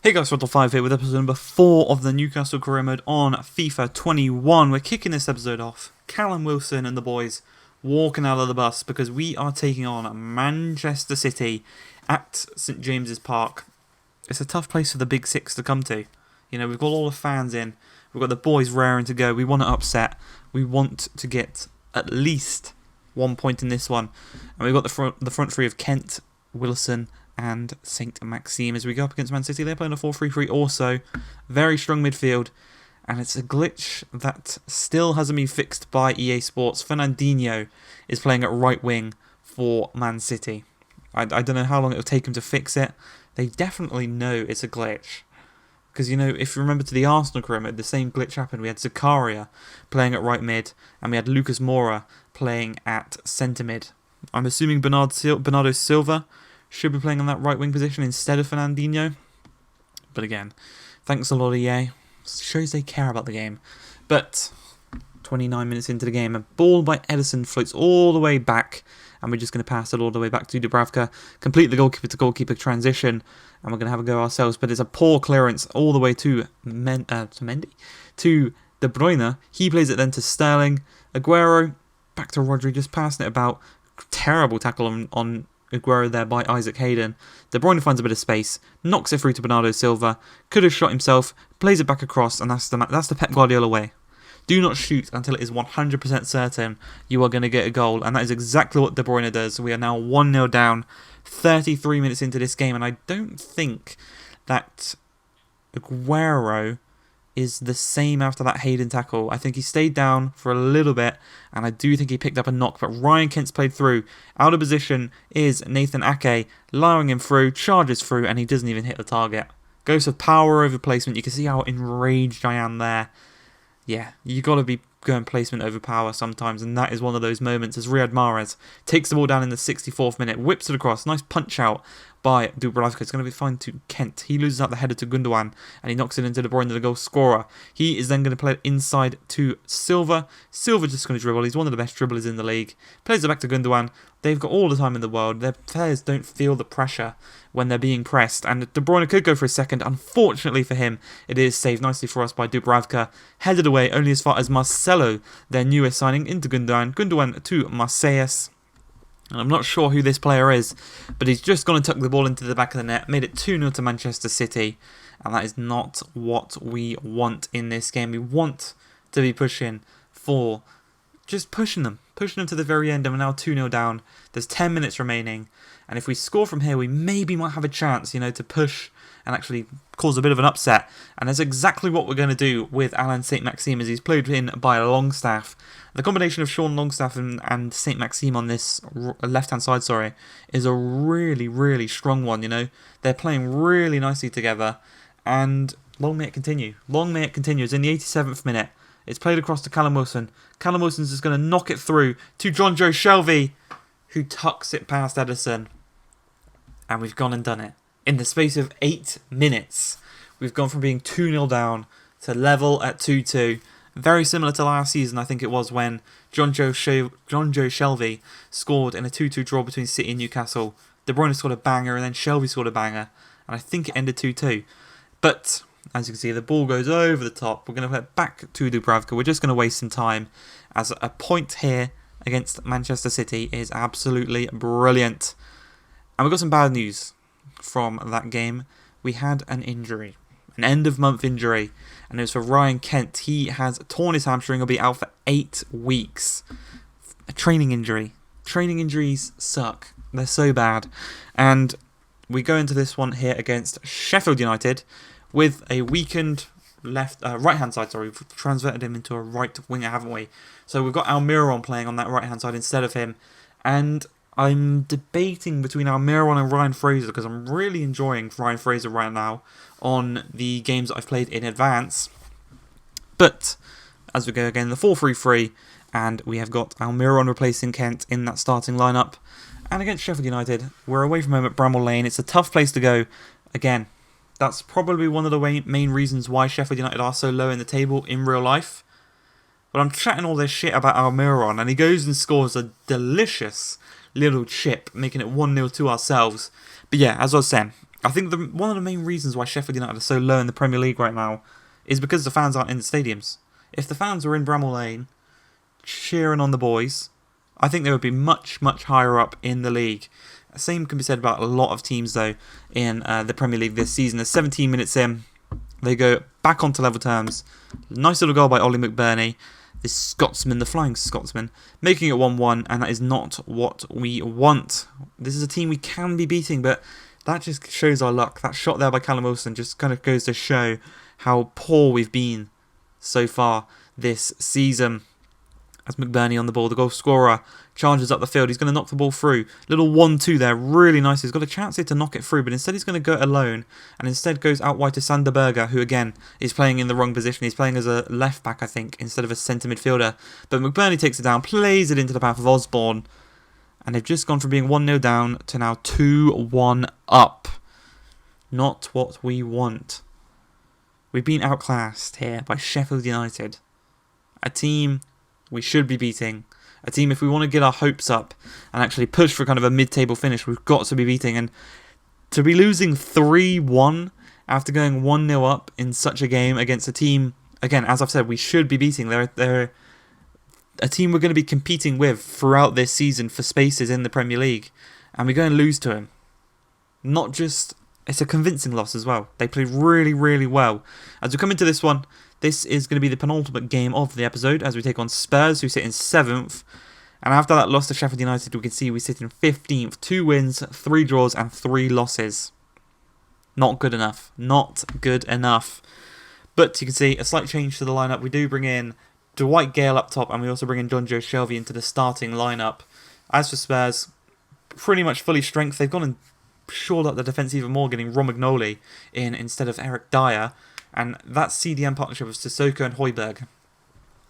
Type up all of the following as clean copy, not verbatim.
Hey guys, Roddle5 here with episode number 4 of the Newcastle career mode on FIFA 21. We're kicking this episode off. Callum Wilson and the boys walking out of the bus because we are taking on Manchester City at St James's Park. It's a tough place for the Big Six to come to. You know, we've got all the fans in. We've got the boys raring to go. We want to upset. We want to get at least 1 point in this one. And we've got the front three of Kent, Wilson and St Maxime as we go up against Man City. They're playing a 4-3-3 also. Very strong midfield. And it's a glitch that still hasn't been fixed by EA Sports. Fernandinho is playing at right wing for Man City. I don't know how long it'll take him to fix it. They definitely know it's a glitch. Because, you know, if you remember to the Arsenal career mode, the same glitch happened. We had Zakaria playing at right mid. And we had Lucas Moura playing at centre mid. I'm assuming Bernardo Silva should be playing on that right wing position instead of Fernandinho. But again, thanks a lot EA. Shows they care about the game. But 29 minutes into the game, a ball by Edison floats all the way back. And we're just going to pass it all the way back to Dubravka. Complete the goalkeeper to goalkeeper transition. And we're going to have a go ourselves. But it's a poor clearance all the way to Mendy. To De Bruyne. He plays it then to Sterling. Aguero. Back to Rodri. Just passing it about. Terrible tackle on Aguero there by Isaac Hayden. De Bruyne finds a bit of space, knocks it through to Bernardo Silva, could have shot himself, plays it back across, and that's the Pep Guardiola way. Do not shoot until it is 100% certain you are going to get a goal, and that is exactly what De Bruyne does. We are now 1-0 down, 33 minutes into this game, and I don't think that Aguero is the same after that Hayden tackle. I think he stayed down for a little bit, and I do think he picked up a knock, but Ryan Kent's played through. Out of position is Nathan Ake, lowering him through, charges through, and he doesn't even hit the target. Goes for power over placement. You can see how enraged I am there. Yeah, you got to be going placement over power sometimes, and that is one of those moments as Riyad Mahrez takes the ball down in the 64th minute, whips it across, nice punch out by Dubravka. It's going to be fine to Kent. He loses out the header to Gundogan, and he knocks it into De Bruyne, the goal scorer. He is then going to play it inside to Silva. Silva just going to dribble. He's one of the best dribblers in the league. Plays it back to Gundogan. They've got all the time in the world. Their players don't feel the pressure when they're being pressed, and De Bruyne could go for a second. Unfortunately for him, it is saved nicely for us by Dubravka. Headed away only as far as Marcelo, their newest signing, into Gundogan. Gundogan to Marseilles. And I'm not sure who this player is, but he's just gone and tucked the ball into the back of the net, made it 2-0 to Manchester City, and that is not what we want in this game. We want to be pushing for just pushing them to the very end, and we're now 2-0 down. There's 10 minutes remaining, and if we score from here, we maybe might have a chance, you know, to push and actually cause a bit of an upset. And that's exactly what we're going to do with Alan St Maxime, as he's played in by Longstaff. The combination of Sean Longstaff and St Maxime on this left-hand side, is a really, really strong one, you know. They're playing really nicely together, and long may it continue. Long may it continue. It's in the 87th minute. It's played across to Callum Wilson. Callum Wilson's just going to knock it through to John Joe Shelvey, who tucks it past Edison. And we've gone and done it. In the space of 8 minutes, we've gone from being 2-0 down to level at 2-2. Very similar to last season, I think it was, when John Joe Shelvey scored in a 2-2 draw between City and Newcastle. De Bruyne scored a banger, and then Shelvey scored a banger. And I think it ended 2-2. But as you can see, the ball goes over the top. We're going to play it back to Dubravka. We're just going to waste some time, as a point here against Manchester City is absolutely brilliant. And we've got some bad news from that game. We had an injury, an end-of-month injury, and it was for Ryan Kent. He has torn his hamstring. He'll be out for 8 weeks. A training injury. Training injuries suck. They're so bad. And we go into this one here against Sheffield United with a weakened right-hand side. We've transferred him into a right winger, haven't we? So we've got Almiron playing on that right-hand side instead of him. And I'm debating between Almiron and Ryan Fraser, because I'm really enjoying Ryan Fraser right now on the games that I've played in advance. But as we go again, the 4-3-3, and we have got Almiron replacing Kent in that starting lineup. And against Sheffield United, we're away from home at Bramall Lane. It's a tough place to go. Again, that's probably one of the main reasons why Sheffield United are so low in the table in real life. But I'm chatting all this shit about Almiron, and he goes and scores a delicious little chip, making it 1-0 to ourselves. But yeah, as I was saying, I think one of the main reasons why Sheffield United are so low in the Premier League right now is because the fans aren't in the stadiums. If the fans were in Bramall Lane cheering on the boys, I think they would be much, much higher up in the league. Same can be said about a lot of teams, though, in the Premier League this season. There's 17 minutes in. They go back onto level terms. Nice little goal by Ollie McBurney. This Scotsman, the Flying Scotsman, making it 1-1, and that is not what we want. This is a team we can be beating, but that just shows our luck. That shot there by Callum Wilson just kind of goes to show how poor we've been so far this season. As McBurney on the ball, the goal scorer charges up the field. He's going to knock the ball through. Little 1-2 there, really nice. He's got a chance here to knock it through, but instead he's going to go it alone, and instead goes out wide to Sander Berger, who again is playing in the wrong position. He's playing as a left back, I think, instead of a centre midfielder. But McBurney takes it down, plays it into the path of Osborne, and they've just gone from being 1-0 down to now 2-1 up. Not what we want. We've been outclassed here by Sheffield United, a team we should be beating. A team, if we want to get our hopes up and actually push for kind of a mid-table finish, we've got to be beating. And to be losing 3-1 after going 1-0 up in such a game against a team, again, as I've said, we should be beating. They're a team we're going to be competing with throughout this season for spaces in the Premier League. And we're going to lose to them. Not just... It's a convincing loss as well. They played really, really well. As we come into this one, this is going to be the penultimate game of the episode as we take on Spurs, who sit in 7th. And after that loss to Sheffield United, we can see we sit in 15th. 2 wins, 3 draws and 3 losses. Not good enough. Not good enough. But you can see a slight change to the lineup. We do bring in Dwight Gale up top, and we also bring in John Joe Shelvey into the starting lineup. As for Spurs, pretty much fully strength. They've gone and shored up the defence even more, getting Ron McNolly in instead of Eric Dyer. And that CDM partnership of Sissoko and Højbjerg.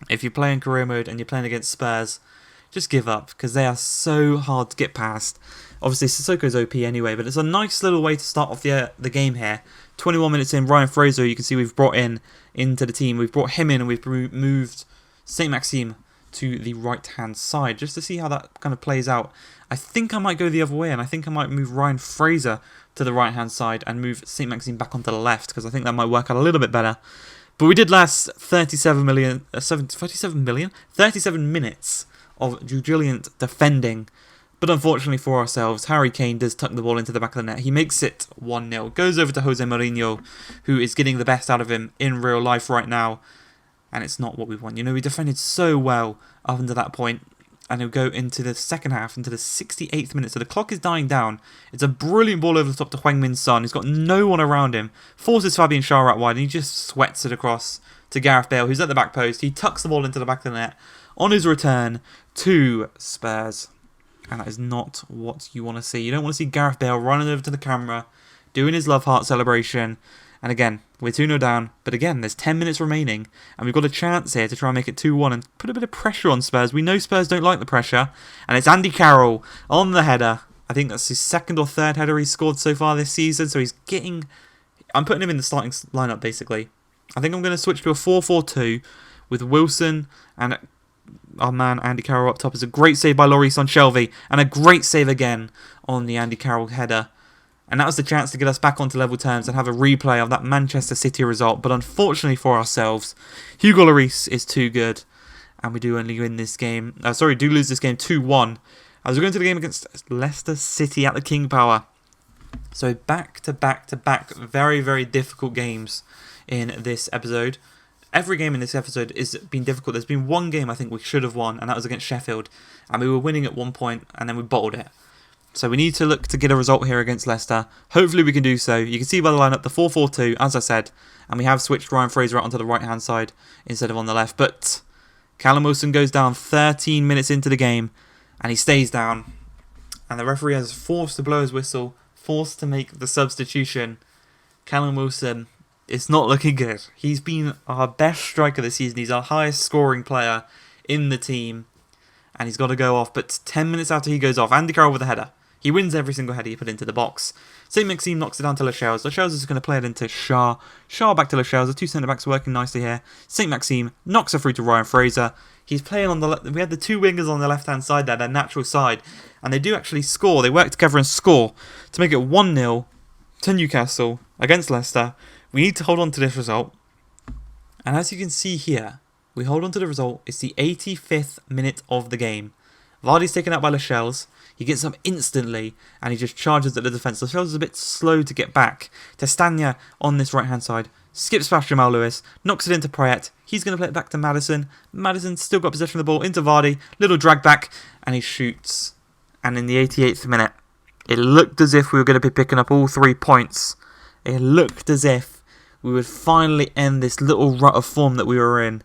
If you're playing career mode and you're playing against Spurs, just give up, because they are so hard to get past. Obviously, Sissoko's OP anyway, but it's a nice little way to start off the game here. 21 minutes in, Ryan Fraser, you can see we've brought into the team. We've brought him in, and we've moved St. Maxime to the right-hand side, just to see how that kind of plays out. I think I might go the other way, and I think I might move Ryan Fraser to the right-hand side and move St. Maxime back onto the left, because I think that might work out a little bit better. But we did last 37 minutes of Julian defending. But unfortunately for ourselves, Harry Kane does tuck the ball into the back of the net. He makes it 1-0. Goes over to Jose Mourinho, who is getting the best out of him in real life right now. And it's not what we want. You know, we defended so well up until that point. And he'll go into the second half, into the 68th minute. So the clock is dying down. It's a brilliant ball over the top to Heung Min Son. He's got no one around him. Forces Fabian Schär out wide, and he just sweats it across to Gareth Bale, who's at the back post. He tucks the ball into the back of the net on his return to Spurs. And that is not what you want to see. You don't want to see Gareth Bale running over to the camera, doing his love heart celebration. And again, we're 2-0 down. But again, there's 10 minutes remaining. And we've got a chance here to try and make it 2-1 and put a bit of pressure on Spurs. We know Spurs don't like the pressure. And it's Andy Carroll on the header. I think that's his 2nd or 3rd header he's scored so far this season. So he's getting... I'm putting him in the starting lineup, basically. I think I'm going to switch to a 4-4-2 with Wilson and our man Andy Carroll up top. Is a great save by Lloris on Shelvey. And a great save again on the Andy Carroll header. And that was the chance to get us back onto level terms and have a replay of that Manchester City result. But unfortunately for ourselves, Hugo Lloris is too good. And we do only win this game. Do lose this game 2-1. As we're going to the game against Leicester City at the King Power. So back to back to back. Very, very difficult games in this episode. Every game in this episode has been difficult. There's been one game I think we should have won. And that was against Sheffield. And we were winning at one point. And then we bottled it. So we need to look to get a result here against Leicester. Hopefully we can do so. You can see by the lineup the 4-4-2, as I said. And we have switched Ryan Fraser out onto the right-hand side instead of on the left. But Callum Wilson goes down 13 minutes into the game. And he stays down. And the referee has forced to blow his whistle. Forced to make the substitution. Callum Wilson is not looking good. He's been our best striker this season. He's our highest scoring player in the team. And he's got to go off. But 10 minutes after he goes off, Andy Carroll with a header. He wins every single header he put into the box. St. Maxime knocks it down to Lascelles. Lascelles is going to play it into Schär. Schär back to Lascelles. The two centre-backs working nicely here. St. Maxime knocks it through to Ryan Fraser. He's playing on the... We had the two wingers on the left-hand side there, their natural side. And they do actually score. They work together and score to make it 1-0 to Newcastle against Leicester. We need to hold on to this result. And as you can see here, we hold on to the result. It's the 85th minute of the game. Vardy's taken out by Lascelles. He gets up instantly and he just charges at the defence. Lascelles is a bit slow to get back. Testagna on this right-hand side skips past Jamal Lewis, knocks it into Prayet. He's going to play it back to Maddison. Maddison's still got possession of the ball into Vardy. Little drag back and he shoots. And in the 88th minute, it looked as if we were going to be picking up all 3 points. It looked as if we would finally end this little rut of form that we were in.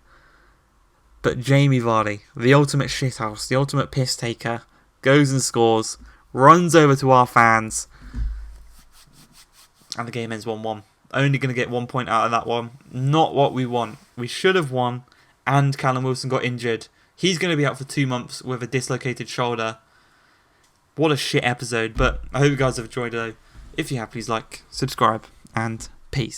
But Jamie Vardy, the ultimate shithouse, the ultimate piss taker, goes and scores, runs over to our fans, and the game ends 1-1. Only going to get 1 point out of that one. Not what we want. We should have won, and Callum Wilson got injured. He's going to be out for 2 months with a dislocated shoulder. What a shit episode, but I hope you guys have enjoyed it though. If you have, please like, subscribe, and peace.